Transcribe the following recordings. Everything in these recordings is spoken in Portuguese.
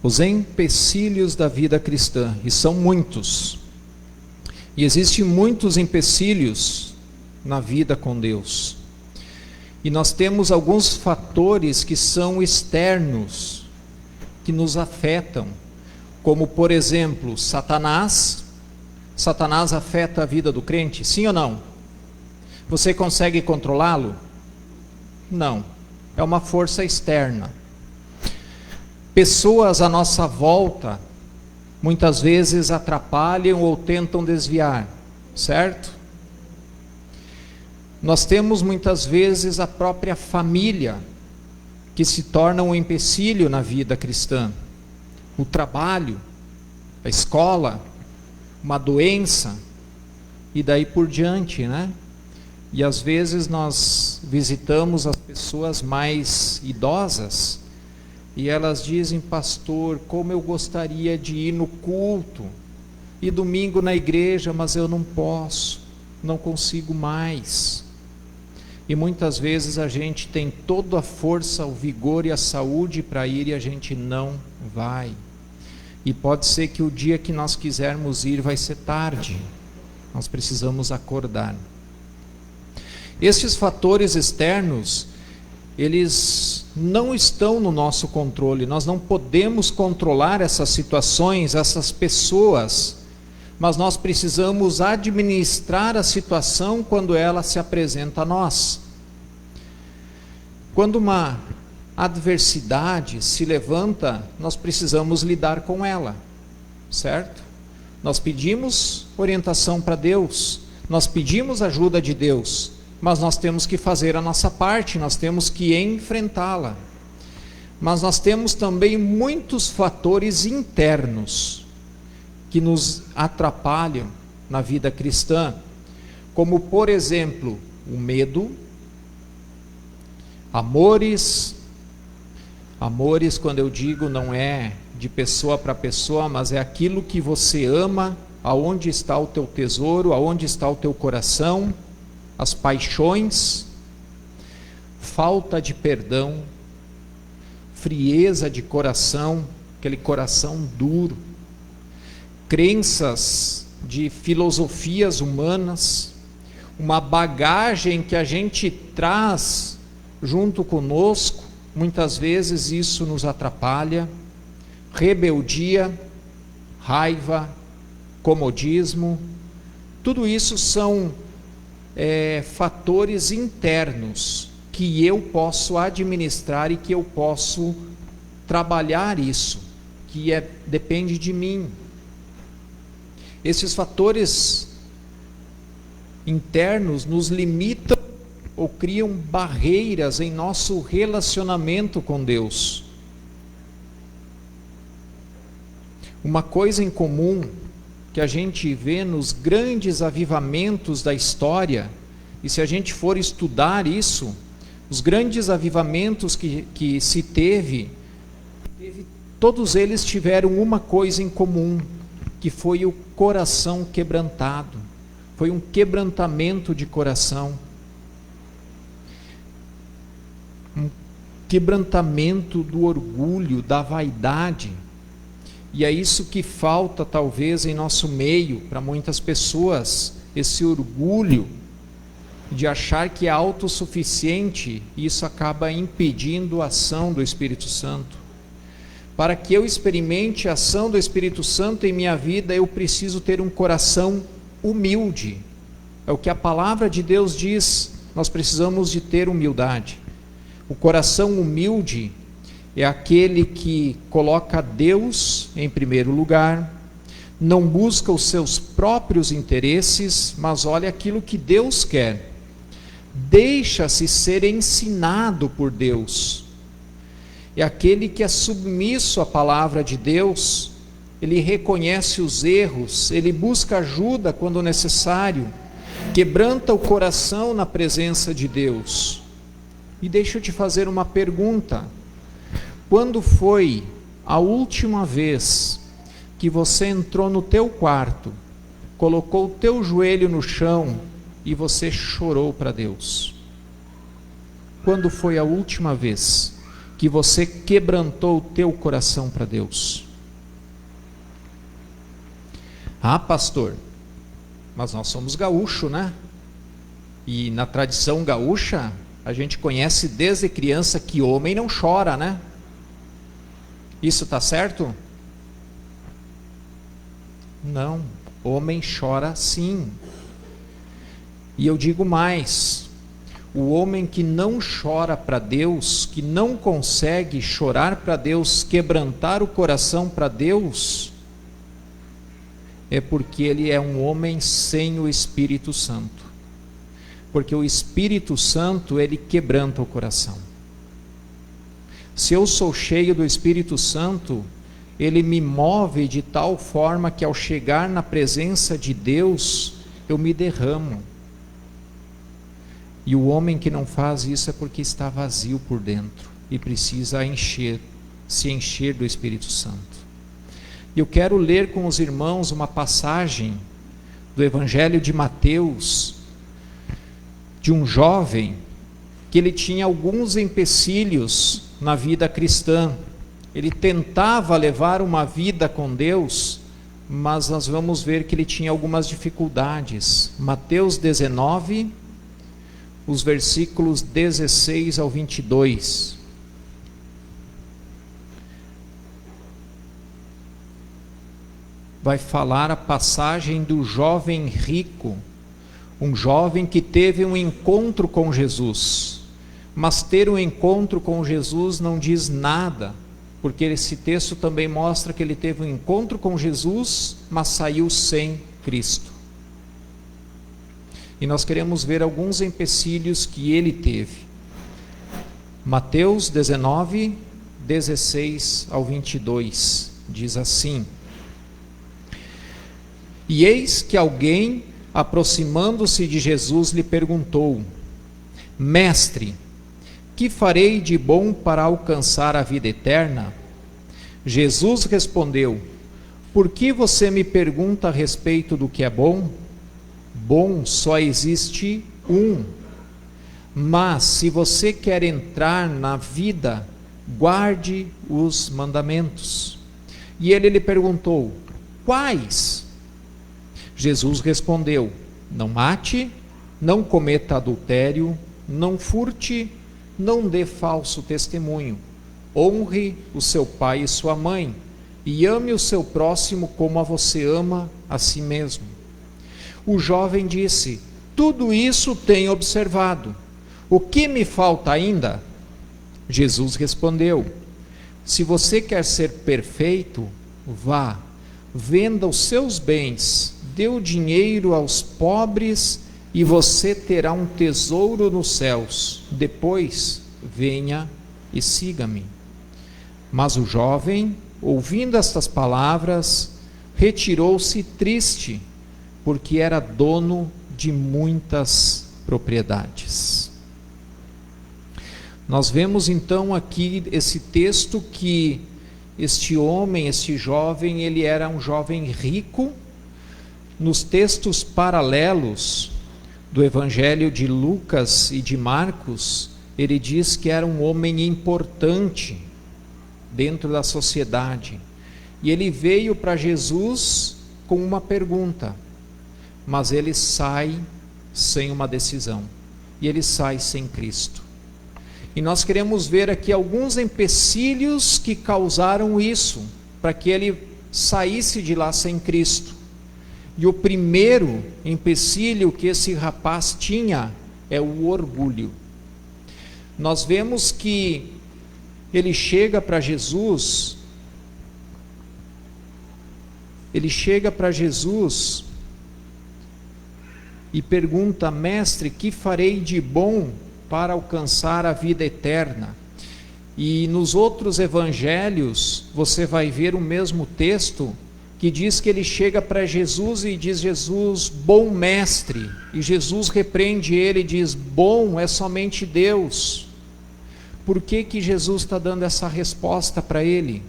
Os empecilhos da vida cristã, e são muitos. E existem muitos empecilhos na vida com Deus. E nós temos alguns fatores que são externos, que nos afetam. Como, por exemplo, Satanás. Satanás afeta a vida do crente, sim ou não? Você consegue controlá-lo? Não. É uma força externa. Pessoas à nossa volta, muitas vezes atrapalham ou tentam desviar, certo? Nós temos muitas vezes a própria família, que se torna um empecilho na vida cristã. O trabalho, a escola, uma doença, e daí por diante, né? E às vezes nós visitamos as pessoas mais idosas, e elas dizem: pastor, como eu gostaria de ir no culto, e domingo na igreja, mas eu não posso, não consigo mais. E muitas vezes a gente tem toda a força, o vigor e a saúde para ir, e a gente não vai. E pode ser que o dia que nós quisermos ir vai ser tarde. Nós precisamos acordar. Estes fatores externos, eles não estão no nosso controle. Nós não podemos controlar essas situações, essas pessoas, mas nós precisamos administrar a situação quando ela se apresenta a nós. Quando uma adversidade se levanta, nós precisamos lidar com ela, certo? Nós pedimos orientação para Deus, nós pedimos ajuda de Deus, mas nós temos que fazer a nossa parte, nós temos que enfrentá-la. Mas nós temos também muitos fatores internos que nos atrapalham na vida cristã, como, por exemplo, o medo, amores, quando eu digo, não é de pessoa para pessoa, mas é aquilo que você ama, aonde está o teu tesouro, aonde está o teu coração, as paixões, falta de perdão, frieza de coração, aquele coração duro, crenças de filosofias humanas, uma bagagem que a gente traz junto conosco, muitas vezes isso nos atrapalha, rebeldia, raiva, comodismo, tudo isso são fatores internos que eu posso administrar e que eu posso trabalhar isso, que depende de mim. Esses fatores internos nos limitam ou criam barreiras em nosso relacionamento com Deus. Uma coisa em comum que a gente vê nos grandes avivamentos da história, e se a gente for estudar isso, os grandes avivamentos que se teve, todos eles tiveram uma coisa em comum, que foi o coração quebrantado, foi um quebrantamento de coração, um quebrantamento do orgulho, da vaidade. E é isso que falta talvez em nosso meio, para muitas pessoas, esse orgulho de achar que é autossuficiente, e isso acaba impedindo a ação do Espírito Santo. Para que eu experimente a ação do Espírito Santo em minha vida, eu preciso ter um coração humilde. É o que a palavra de Deus diz, nós precisamos de ter humildade. O coração humilde é aquele que coloca Deus em primeiro lugar, não busca os seus próprios interesses, mas olha aquilo que Deus quer. Deixa-se ser ensinado por Deus. É aquele que é submisso à palavra de Deus, ele reconhece os erros, ele busca ajuda quando necessário, quebranta o coração na presença de Deus. E deixa eu te fazer uma pergunta. Quando foi a última vez que você entrou no teu quarto, colocou o teu joelho no chão e você chorou para Deus? Quando foi a última vez que você quebrantou o teu coração para Deus? Ah, pastor, mas nós somos gaúcho, né? E na tradição gaúcha, a gente conhece desde criança que homem não chora, né? Isso está certo? Não, homem chora sim. E eu digo mais, o homem que não chora para Deus, que não consegue chorar para Deus, quebrantar o coração para Deus, é porque ele é um homem sem o Espírito Santo. Porque o Espírito Santo, ele quebranta o coração. Se eu sou cheio do Espírito Santo, ele me move de tal forma que ao chegar na presença de Deus, eu me derramo. E o homem que não faz isso é porque está vazio por dentro e precisa se encher do Espírito Santo. Eu quero ler com os irmãos uma passagem do Evangelho de Mateus, de um jovem que ele tinha alguns empecilhos na vida cristã. Ele tentava levar uma vida com Deus, mas nós vamos ver que ele tinha algumas dificuldades. Mateus 19, os versículos 16 ao 22. Vai falar a passagem do jovem rico, um jovem que teve um encontro com Jesus. Mas ter um encontro com Jesus não diz nada, porque esse texto também mostra que ele teve um encontro com Jesus, mas saiu sem Cristo. E nós queremos ver alguns empecilhos que ele teve. Mateus 19, 16 ao 22, diz assim: E eis que alguém, aproximando-se de Jesus, lhe perguntou: Mestre, que farei de bom para alcançar a vida eterna? Jesus respondeu: Por que você me pergunta a respeito do que é bom? Bom só existe um. Mas se você quer entrar na vida, guarde os mandamentos. E ele lhe perguntou: Quais? Jesus respondeu: Não mate, não cometa adultério, não furte, não dê falso testemunho, honre o seu pai e sua mãe, e ame o seu próximo como a você ama a si mesmo. O jovem disse: Tudo isso tenho observado. O que me falta ainda? Jesus respondeu: Se você quer ser perfeito, vá, venda os seus bens, dê o dinheiro aos pobres e você terá um tesouro nos céus. Depois, venha e siga-me. Mas o jovem, ouvindo estas palavras, retirou-se triste, porque era dono de muitas propriedades. Nós vemos então aqui esse texto que este homem, este jovem, ele era um jovem rico. Nos textos paralelos do Evangelho de Lucas e de Marcos, ele diz que era um homem importante dentro da sociedade. E ele veio para Jesus com uma pergunta, mas ele sai sem uma decisão. E ele sai sem Cristo. E nós queremos ver aqui alguns empecilhos que causaram isso, para que ele saísse de lá sem Cristo. E o primeiro empecilho que esse rapaz tinha é o orgulho. Nós vemos que ele chega para Jesus, e pergunta: Mestre, que farei de bom para alcançar a vida eterna? E nos outros evangelhos você vai ver o mesmo texto, que diz que ele chega para Jesus e diz: Jesus, bom mestre. E Jesus repreende ele e diz: bom é somente Deus. Por que que Jesus está dando essa resposta para ele?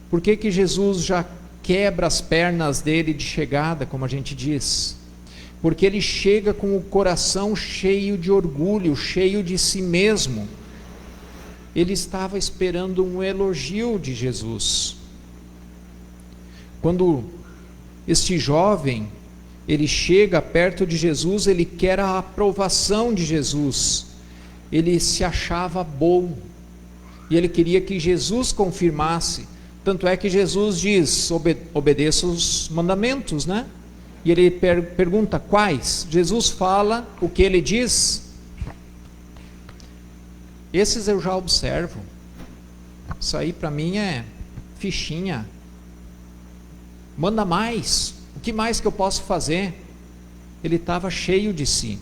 Por que que Jesus já quebra as pernas dele de chegada, como a gente diz? Porque ele chega com o coração cheio de orgulho, cheio de si mesmo. ele estava esperando um elogio de Jesus. Quando este jovem, ele chega perto de Jesus, ele quer a aprovação de Jesus. Ele se achava bom e ele queria que Jesus confirmasse. Tanto é que Jesus diz: obedeça os mandamentos, né? E ele pergunta quais. Jesus fala o que ele diz. Esses eu já observo. Isso aí para mim é fichinha. Manda mais. O que mais que eu posso fazer? Ele estava cheio de si.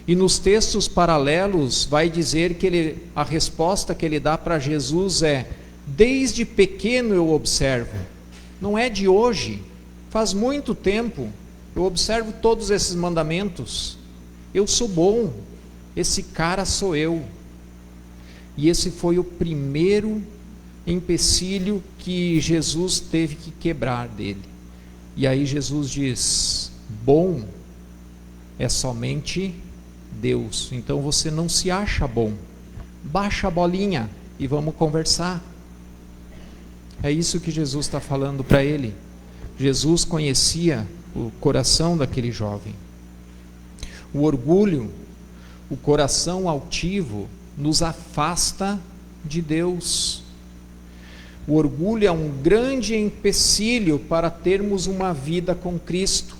E nos textos paralelos vai dizer que a resposta que ele dá para Jesus é: desde pequeno eu observo. Não é de hoje. Faz muito tempo. Eu observo todos esses mandamentos. Eu sou bom. Esse cara sou eu. E esse foi o primeiro empecilho que Jesus teve que quebrar dele. E aí Jesus diz: bom é somente Deus. Então você não se acha bom. Baixa a bolinha e vamos conversar. É isso que Jesus está falando para ele. Jesus conhecia o coração daquele jovem. O orgulho, o coração altivo, nos afasta de Deus. O orgulho é um grande empecilho para termos uma vida com Cristo.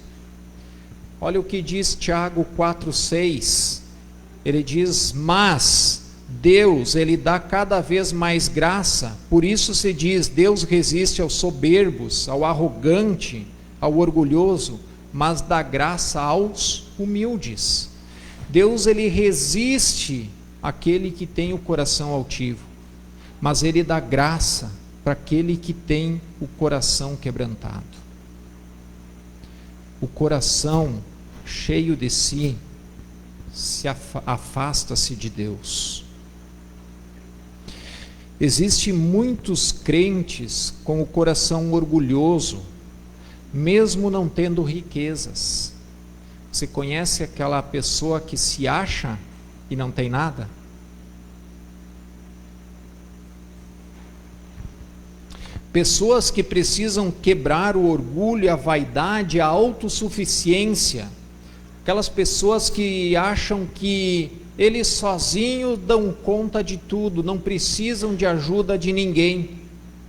Olha o que diz Tiago 4,6. Ele diz: mas Deus, Ele dá cada vez mais graça. Por isso se diz: Deus resiste aos soberbos, ao arrogante, ao orgulhoso, mas dá graça aos humildes. Deus, Ele resiste àquele que tem o coração altivo, mas Ele dá graça para aquele que tem o coração quebrantado. O coração cheio de si afasta-se de Deus. Existem muitos crentes com o coração orgulhoso, mesmo não tendo riquezas. Você conhece aquela pessoa que se acha e não tem nada? Pessoas que precisam quebrar o orgulho, a vaidade, a autossuficiência. Aquelas pessoas que acham que eles sozinhos dão conta de tudo, não precisam de ajuda de ninguém,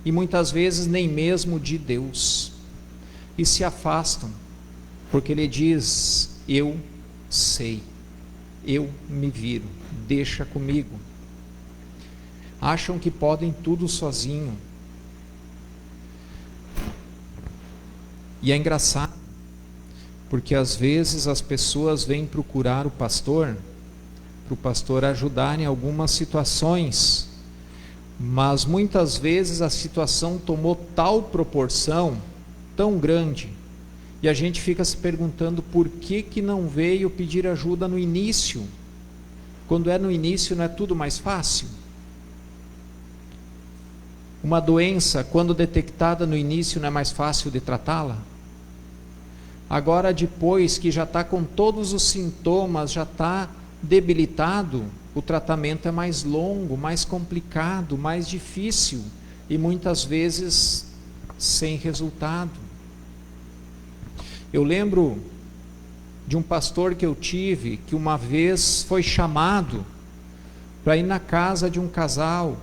e muitas vezes nem mesmo de Deus. E se afastam, porque Ele diz: eu sei, eu me viro, deixa comigo. Acham que podem tudo sozinho. E é engraçado, porque às vezes as pessoas vêm procurar o pastor, para o pastor ajudar em algumas situações, mas muitas vezes a situação tomou tal proporção, tão grande, e a gente fica se perguntando por que não veio pedir ajuda no início. Quando é no início, não é tudo mais fácil? Uma doença, quando detectada no início, não é mais fácil de tratá-la? Agora, depois que já está com todos os sintomas, já está debilitado, o tratamento é mais longo, mais complicado, mais difícil e muitas vezes sem resultado. Eu lembro de um pastor que eu tive, que uma vez foi chamado para ir na casa de um casal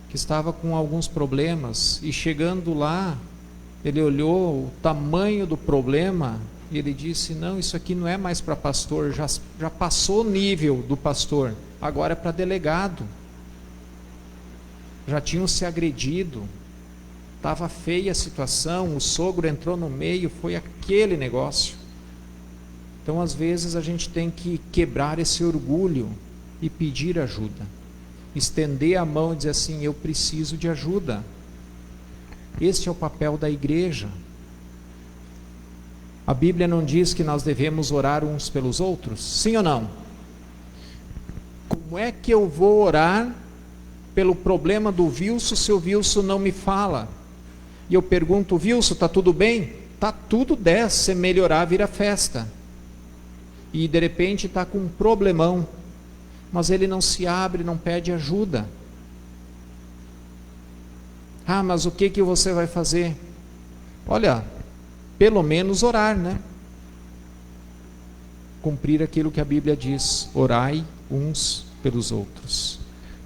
que estava com alguns problemas, e chegando lá, ele olhou o tamanho do problema e ele disse: não, isso aqui não é mais para pastor, já passou o nível do pastor, agora é para delegado. Já tinham se agredido, estava feia a situação, o sogro entrou no meio, foi aquele negócio. Então às vezes a gente tem que quebrar esse orgulho e pedir ajuda, estender a mão e dizer assim: eu preciso de ajuda. Este é o papel da igreja. A Bíblia não diz que nós devemos orar uns pelos outros? Sim ou não? Como é que eu vou orar pelo problema do Wilson se o Wilson não me fala? E eu pergunto: Wilson, está tudo bem? Está tudo 10, se melhorar vira festa. E de repente está com um problemão, mas ele não se abre, não pede ajuda. Ah, mas o que você vai fazer? Olha, pelo menos orar, né? Cumprir aquilo que a Bíblia diz: orai uns pelos outros.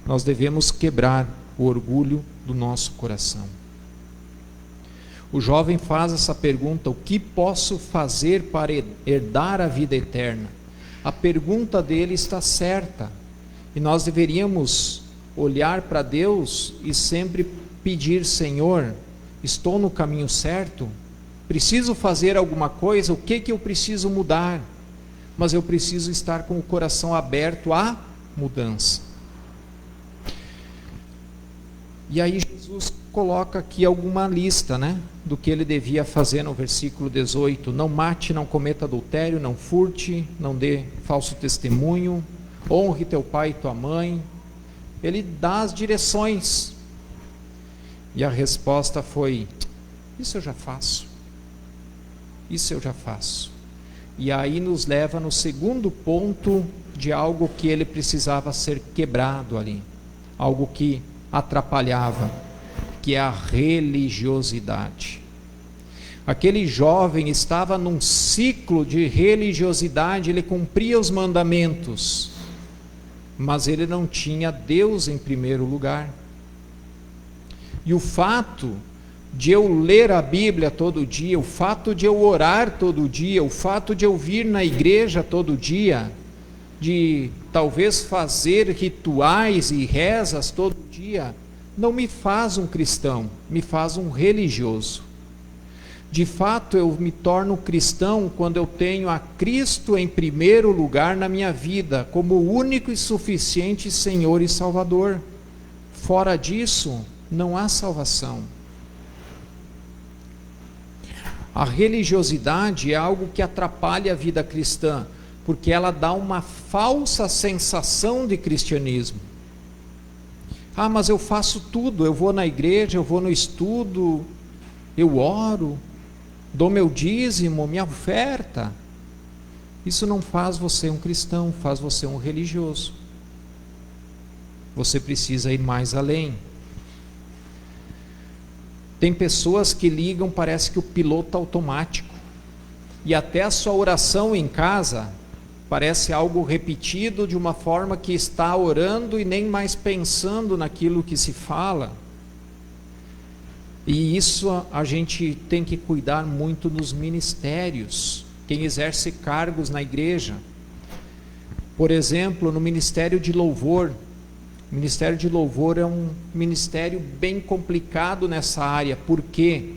Nós devemos quebrar o orgulho do nosso coração. O jovem faz essa pergunta: o que posso fazer para herdar a vida eterna? A pergunta dele está certa, e nós deveríamos olhar para Deus e sempre pedir: Senhor, estou no caminho certo? Preciso fazer alguma coisa? O que eu preciso mudar? Mas eu preciso estar com o coração aberto à mudança. E aí Jesus coloca aqui alguma lista, né, do que ele devia fazer no versículo 18: não mate, não cometa adultério, não furte, não dê falso testemunho, honre teu pai e tua mãe. Ele dá as direções. E a resposta foi: isso eu já faço. Isso eu já faço. E aí nos leva no segundo ponto de algo que ele precisava ser quebrado ali, algo que atrapalhava, que é a religiosidade. Aquele jovem estava num ciclo de religiosidade, ele cumpria os mandamentos, mas ele não tinha Deus em primeiro lugar. E o fato de eu ler a Bíblia todo dia, o fato de eu orar todo dia, o fato de eu vir na igreja todo dia, de talvez fazer rituais e rezas todo dia, não me faz um cristão, me faz um religioso. De fato, eu me torno cristão quando eu tenho a Cristo em primeiro lugar na minha vida, como o único e suficiente Senhor e Salvador. Fora disso, não há salvação. A religiosidade é algo que atrapalha a vida cristã, porque ela dá uma falsa sensação de cristianismo. Ah, mas eu faço tudo, eu vou na igreja, eu vou no estudo, eu oro, dou meu dízimo, minha oferta. Isso não faz você um cristão, faz você um religioso. Você precisa ir mais além. Tem pessoas que ligam, parece que o piloto automático, e até a sua oração em casa parece algo repetido de uma forma que está orando e nem mais pensando naquilo que se fala. E isso a gente tem que cuidar muito nos ministérios, quem exerce cargos na igreja. Por exemplo, no ministério de louvor. O ministério de louvor é um ministério bem complicado nessa área. Por quê?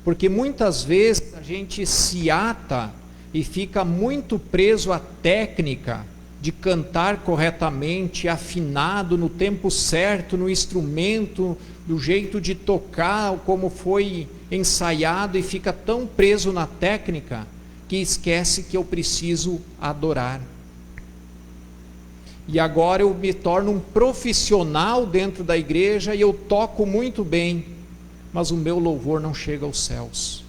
Porque muitas vezes a gente se ata e fica muito preso à técnica de cantar corretamente, afinado, no tempo certo, no instrumento, do jeito de tocar, como foi ensaiado, e fica tão preso na técnica que esquece que eu preciso adorar. E agora eu me torno um profissional dentro da igreja e eu toco muito bem, mas o meu louvor não chega aos céus.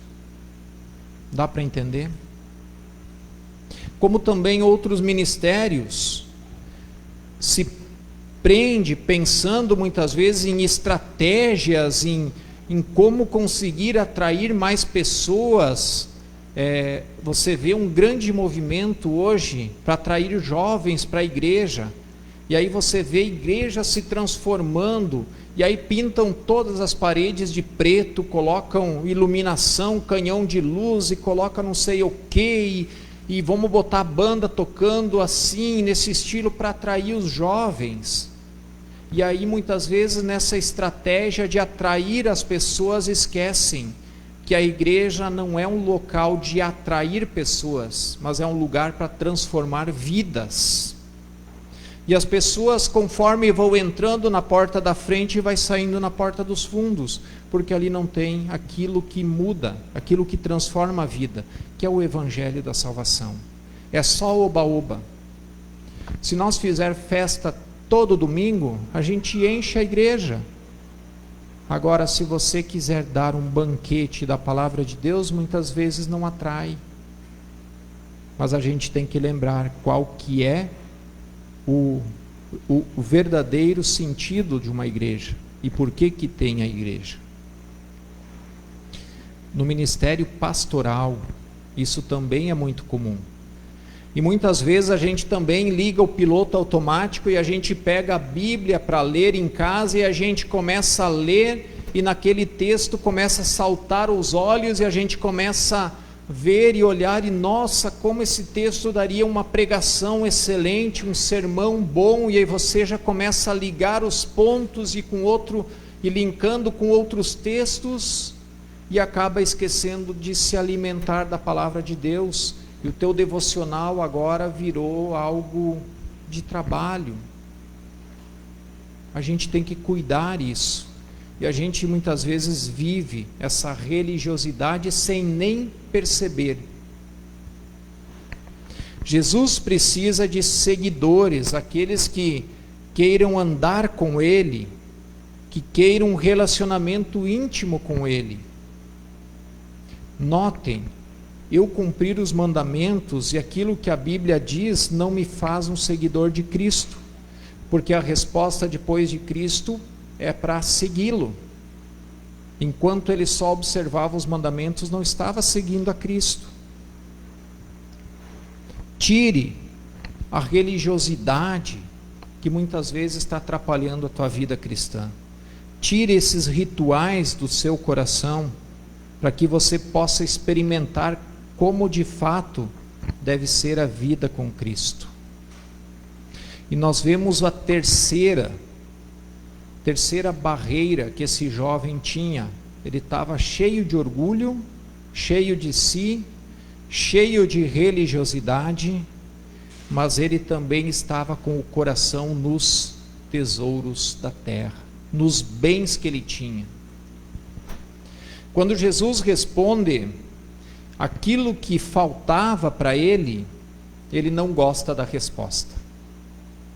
Dá para entender? Como também outros ministérios se prende pensando muitas vezes em estratégias, em como conseguir atrair mais pessoas. Você vê um grande movimento hoje para atrair jovens para a igreja, e aí você vê igrejas se transformando, e aí pintam todas as paredes de preto, colocam iluminação, canhão de luz, e colocam não sei o que, e vamos botar a banda tocando assim, nesse estilo, para atrair os jovens. E aí muitas vezes nessa estratégia de atrair as pessoas, esquecem que a igreja não é um local de atrair pessoas, mas é um lugar para transformar vidas. E as pessoas, conforme vão entrando na porta da frente, vai saindo na porta dos fundos, porque ali não tem aquilo que muda, aquilo que transforma a vida, que é o evangelho da salvação. É só oba-oba. Se nós fizer festa todo domingo, a gente enche a igreja. Agora, se você quiser dar um banquete da palavra de Deus, muitas vezes não atrai. Mas a gente tem que lembrar qual que é o verdadeiro sentido de uma igreja e por que tem a igreja. no ministério pastoral, isso também é muito comum. E muitas vezes a gente também liga o piloto automático e a gente pega a Bíblia para ler em casa e a gente começa a ler e naquele texto começa a saltar os olhos e a gente começa a ver e olhar e nossa, como esse texto daria uma pregação excelente, um sermão bom, e aí você já começa a ligar os pontos e linkando com outros textos e acaba esquecendo de se alimentar da palavra de Deus. E o teu devocional agora virou algo de trabalho. A gente tem que cuidar isso. E a gente muitas vezes vive essa religiosidade sem nem perceber. Jesus precisa de seguidores, aqueles que queiram andar com Ele, que queiram um relacionamento íntimo com Ele. Notem, eu cumprir os mandamentos e aquilo que a Bíblia diz não me faz um seguidor de Cristo, porque a resposta depois de Cristo é para segui-lo. Enquanto ele só observava os mandamentos, não estava seguindo a Cristo. Tire a religiosidade que muitas vezes está atrapalhando a tua vida cristã. Tire esses rituais do seu coração, para que você possa experimentar como de fato deve ser a vida com Cristo. E nós vemos a terceira barreira que esse jovem tinha. Ele estava cheio de orgulho, cheio de si, cheio de religiosidade, mas ele também estava com o coração nos tesouros da terra, nos bens que ele tinha. Quando Jesus responde aquilo que faltava para ele, ele não gosta da resposta.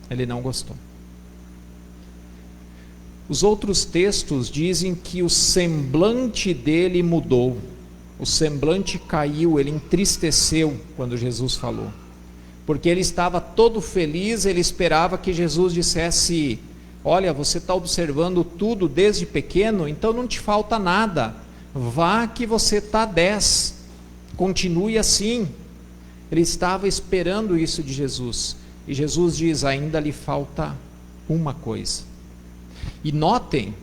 Ele não gostou. Os outros textos dizem que o semblante dele mudou, o semblante caiu, ele entristeceu quando Jesus falou, porque ele estava todo feliz, ele esperava que Jesus dissesse: olha, você está observando tudo desde pequeno, então não te falta nada, vá que você está 10, continue assim. Ele estava esperando isso de Jesus, e Jesus diz: ainda lhe falta uma coisa. E notem,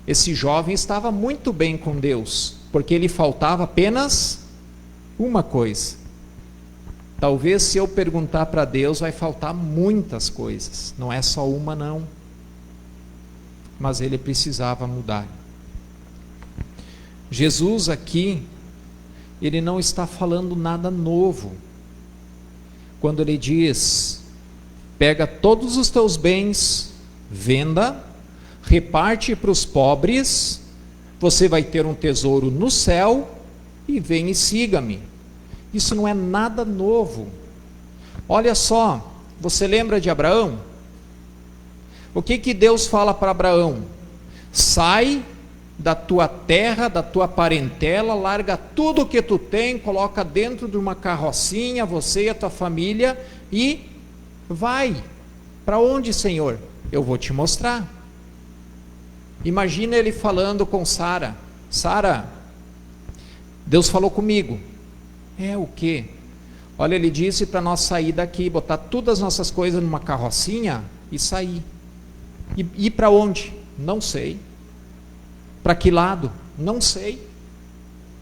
esse jovem estava muito bem com Deus, porque lhe faltava apenas uma coisa. Talvez se eu perguntar para Deus, vai faltar muitas coisas, não é só uma não. Mas ele precisava mudar. Jesus aqui, ele não está falando nada novo. Quando ele diz: pega todos os teus bens, venda, reparte para os pobres, você vai ter um tesouro no céu, e vem e siga-me. Isso não é nada novo. Olha só, você lembra de Abraão? O que Deus fala para Abraão? Sai da tua terra, da tua parentela, larga tudo o que tu tem, coloca dentro de uma carrocinha, você e a tua família, e vai. Para onde, Senhor? Eu vou te mostrar. Imagina ele falando com Sara: Sara, Deus falou comigo. É o quê? Olha, ele disse para nós sair daqui, botar todas as nossas coisas numa carrocinha e sair. E ir para onde? Não sei. Para que lado? Não sei.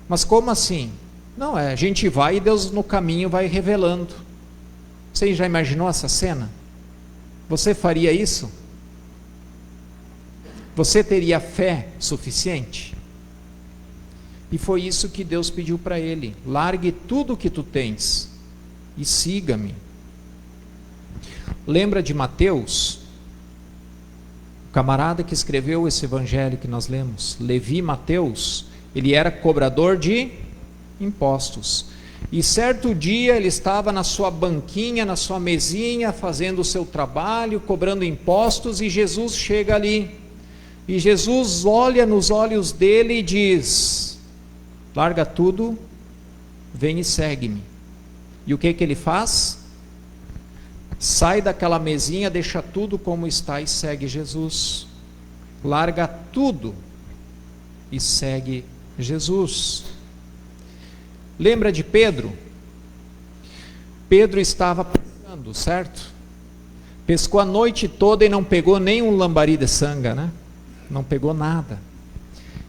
Mas como assim? Não, a gente vai e Deus no caminho vai revelando. Você já imaginou essa cena? Você faria isso? Você teria fé suficiente? E foi isso que Deus pediu para ele: largue tudo o que tu tens e siga-me. Lembra de Mateus? O camarada que escreveu esse evangelho que nós lemos, Levi Mateus, ele era cobrador de impostos. E certo dia ele estava na sua banquinha, na sua mesinha, fazendo o seu trabalho, cobrando impostos, e Jesus chega ali. E Jesus olha nos olhos dele e diz: larga tudo, vem e segue-me. E o que ele faz? Sai daquela mesinha, deixa tudo como está e segue Jesus. Larga tudo e segue Jesus. Lembra de Pedro? Pedro estava pescando, certo? Pescou a noite toda e não pegou nem um lambari de sanga, né? Não pegou nada.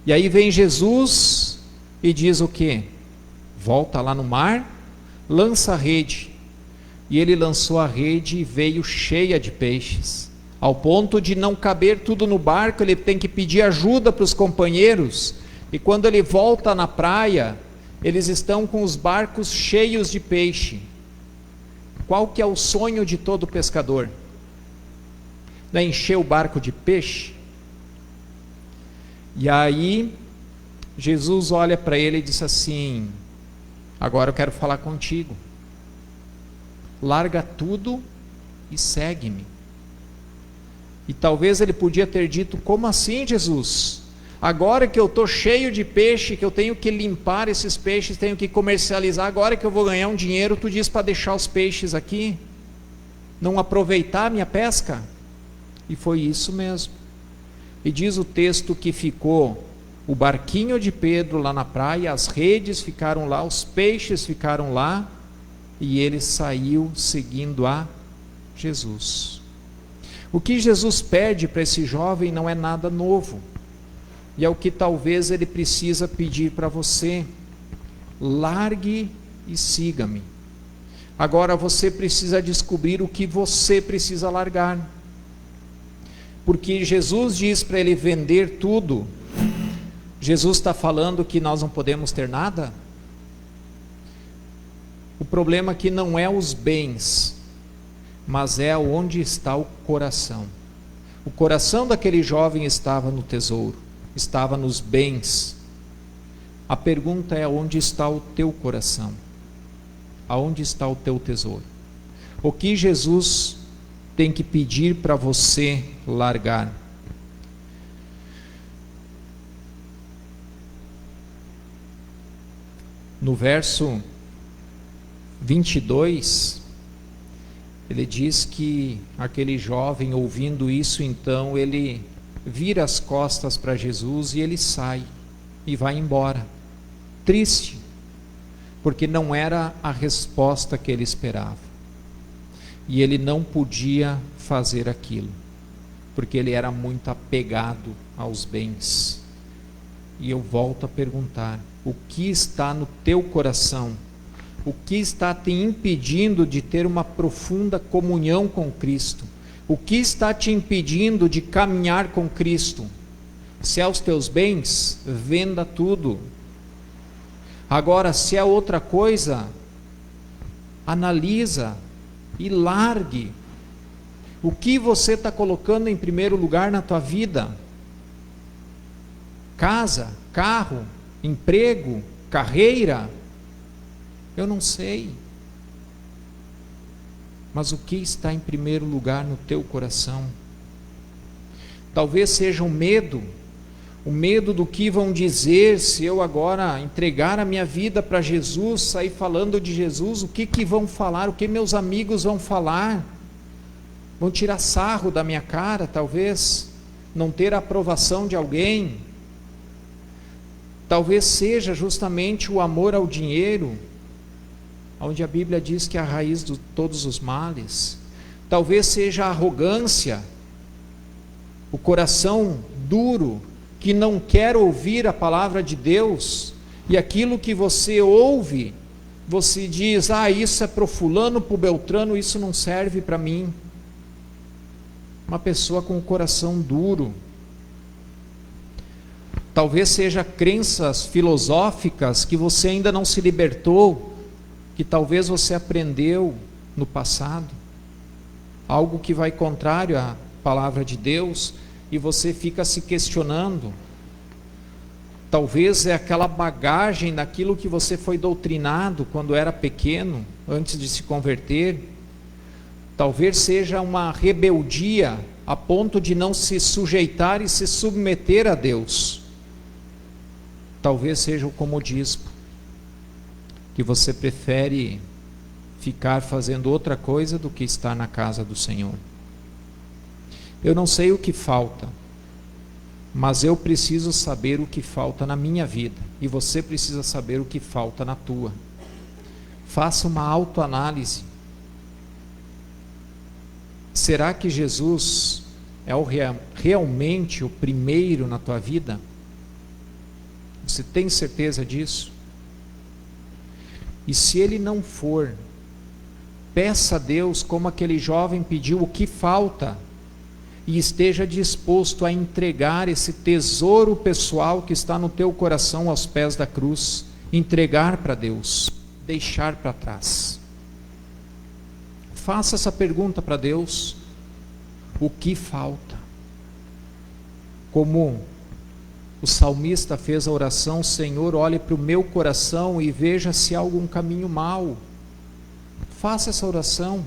E aí vem Jesus e diz o quê? Volta lá no mar, lança a rede. E ele lançou a rede e veio cheia de peixes. Ao ponto de não caber tudo no barco, ele tem que pedir ajuda para os companheiros. E quando ele volta na praia, eles estão com os barcos cheios de peixe. Qual que é o sonho de todo pescador? Não é encher o barco de peixe? E aí, Jesus olha para ele e diz assim: agora eu quero falar contigo. Larga tudo e segue-me. E talvez ele podia ter dito: como assim, Jesus? Agora que eu estou cheio de peixe, que eu tenho que limpar esses peixes, tenho que comercializar, agora que eu vou ganhar um dinheiro, tu diz para deixar os peixes aqui? Não aproveitar a minha pesca? E foi isso mesmo. E diz o texto que ficou o barquinho de Pedro lá na praia, as redes ficaram lá, os peixes ficaram lá, e ele saiu seguindo a Jesus. O que Jesus pede para esse jovem não é nada novo, e é o que talvez ele precisa pedir para você: largue e siga-me. Agora você precisa descobrir o que você precisa largar, porque Jesus diz para ele vender tudo. Jesus está falando que nós não podemos ter nada? O problema aqui não é os bens, mas é onde está o coração. O coração daquele jovem estava no tesouro, estava nos bens. A pergunta é: onde está o teu coração? Aonde está o teu tesouro? O que Jesus tem que pedir para você largar? No verso 22, ele diz que aquele jovem, ouvindo isso, então ele vira as costas para Jesus e ele sai e vai embora, triste, porque não era a resposta que ele esperava. E ele não podia fazer aquilo, porque ele era muito apegado aos bens. E eu volto a perguntar: o que está no teu coração? O que está te impedindo de ter uma profunda comunhão com Cristo? O que está te impedindo de caminhar com Cristo? Se é os teus bens, venda tudo. Agora, se é outra coisa, analisa e largue. O que você está colocando em primeiro lugar na tua vida? Casa, carro, emprego, carreira? Eu não sei. Mas o que está em primeiro lugar no teu coração? Talvez seja o medo do que vão dizer se eu agora entregar a minha vida para Jesus, sair falando de Jesus. O que vão falar? O que meus amigos vão falar? Vão tirar sarro da minha cara, talvez, não ter a aprovação de alguém. Talvez seja justamente o amor ao dinheiro, onde a Bíblia diz que é a raiz de todos os males. Talvez seja a arrogância, o coração duro, que não quer ouvir a palavra de Deus, e aquilo que você ouve, você diz: isso é para o fulano, para o beltrano, isso não serve para mim. Uma pessoa com o coração duro. Talvez seja crenças filosóficas que você ainda não se libertou, que talvez você aprendeu no passado, algo que vai contrário à palavra de Deus, e você fica se questionando. Talvez é aquela bagagem daquilo que você foi doutrinado quando era pequeno, antes de se converter. Talvez seja uma rebeldia a ponto de não se sujeitar e se submeter a Deus. Talvez seja o comodismo, que você prefere ficar fazendo outra coisa do que estar na casa do Senhor. Eu não sei o que falta, mas eu preciso saber o que falta na minha vida, e você precisa saber o que falta na tua. Faça uma autoanálise. Será que Jesus é realmente o primeiro na tua vida? Você tem certeza disso? E se ele não for, peça a Deus como aquele jovem pediu o que falta, e esteja disposto a entregar esse tesouro pessoal que está no teu coração aos pés da cruz, entregar para Deus, deixar para trás. Faça essa pergunta para Deus: o que falta? Como o salmista fez a oração: Senhor, olhe para o meu coração e veja se há algum caminho mau. Faça essa oração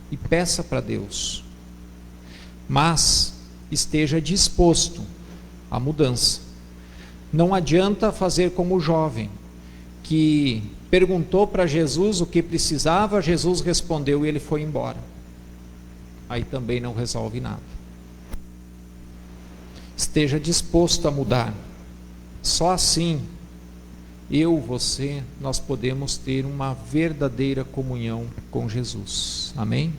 e peça para Deus. Mas esteja disposto à mudança. Não adianta fazer como o jovem, que perguntou para Jesus o que precisava, Jesus respondeu e ele foi embora. Aí também não resolve nada. Esteja disposto a mudar. Só assim, você, nós podemos ter uma verdadeira comunhão com Jesus. Amém?